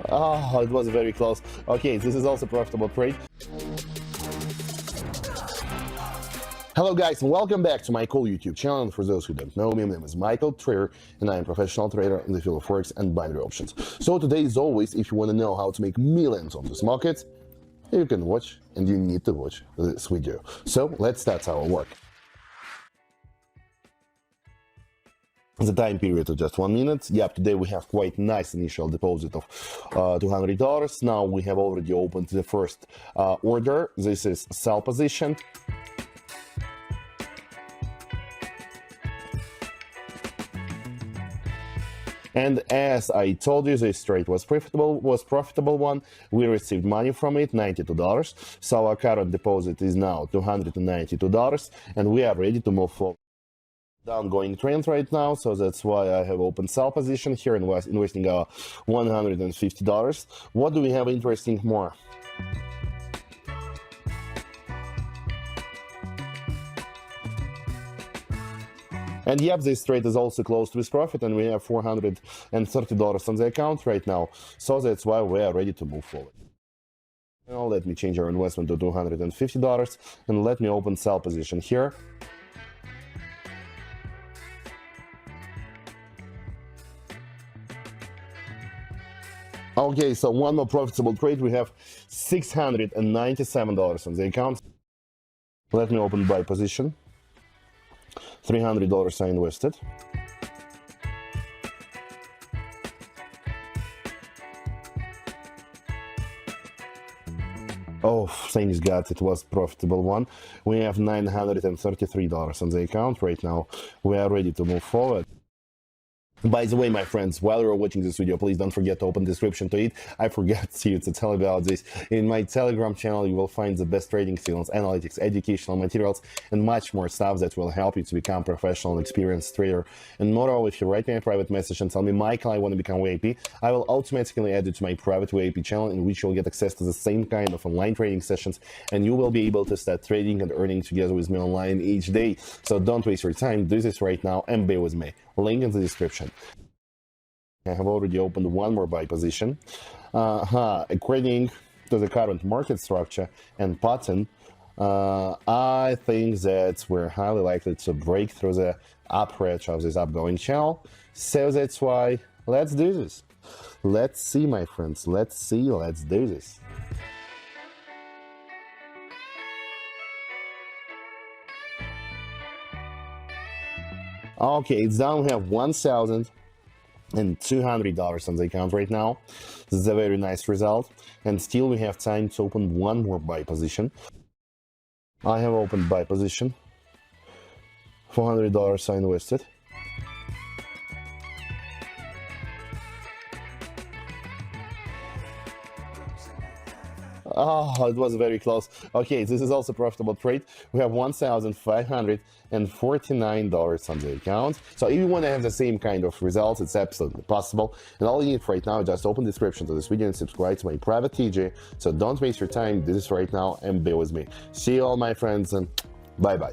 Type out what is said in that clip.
Oh, it was very close. Okay, this is also profitable trade. Hello guys, and welcome back to my cool YouTube channel. And for those who don't know me, my name is Michael Trader, and I am a professional trader in the field of forex and binary options. So today, as always, if you want to know how to make millions on this market, you can watch, and you need to watch this video. So let's start our work. The time period of just 1 minute. Yep, today we have quite nice initial deposit of $200. Now we have already opened the first order. This is sell position. And as I told you, this trade was profitable one. We received money from it, $92. So our current deposit is now $292, and we are ready to move forward. Downgoing trend right now, so that's why I have opened sell position here and was investing $150. What do we have interesting more? And yep, this trade is also closed with profit, and we have $430 on the account right now, so that's why we are ready to move forward. Now let me change our investment to $250, and let me open sell position here. Okay, so one more profitable trade. We have $697 on the account. Let me open buy position. $300 I invested. Oh, thanks God, it was profitable one. We have $933 on the account right now. We are ready to move forward. By the way, my friends, while you're watching this video, please don't forget to open the description to it. I forgot to tell about this. In my Telegram channel, you will find the best trading signals, analytics, educational materials, and much more stuff that will help you to become a professional and experienced trader. And moreover, if you write me a private message and tell me, Michael, I want to become VIP, I will automatically add you to my private VIP channel, in which you'll get access to the same kind of online trading sessions, and you will be able to start trading and earning together with me online each day. So don't waste your time, do this right now and be with me. Link in the description. I have already opened one more buy position. According to the current market structure and pattern, I think that we're highly likely to break through the upper edge of this upgoing channel. So that's why let's do this. Let's see, my friends. Let's see. Let's do this. Okay, it's down. We have $1,200 on the account right now. This is a very nice result. And still we have time to open one more buy position. I have opened buy position. $400 I invested. Oh, it was very close. Okay, this is also a profitable trade. We have $1,549 on the account. So if you want to have the same kind of results, it's absolutely possible. And all you need right now, just open the description to this video and subscribe to my private TJ. So don't waste your time, do this right now and be with me. See you all, my friends, and bye-bye.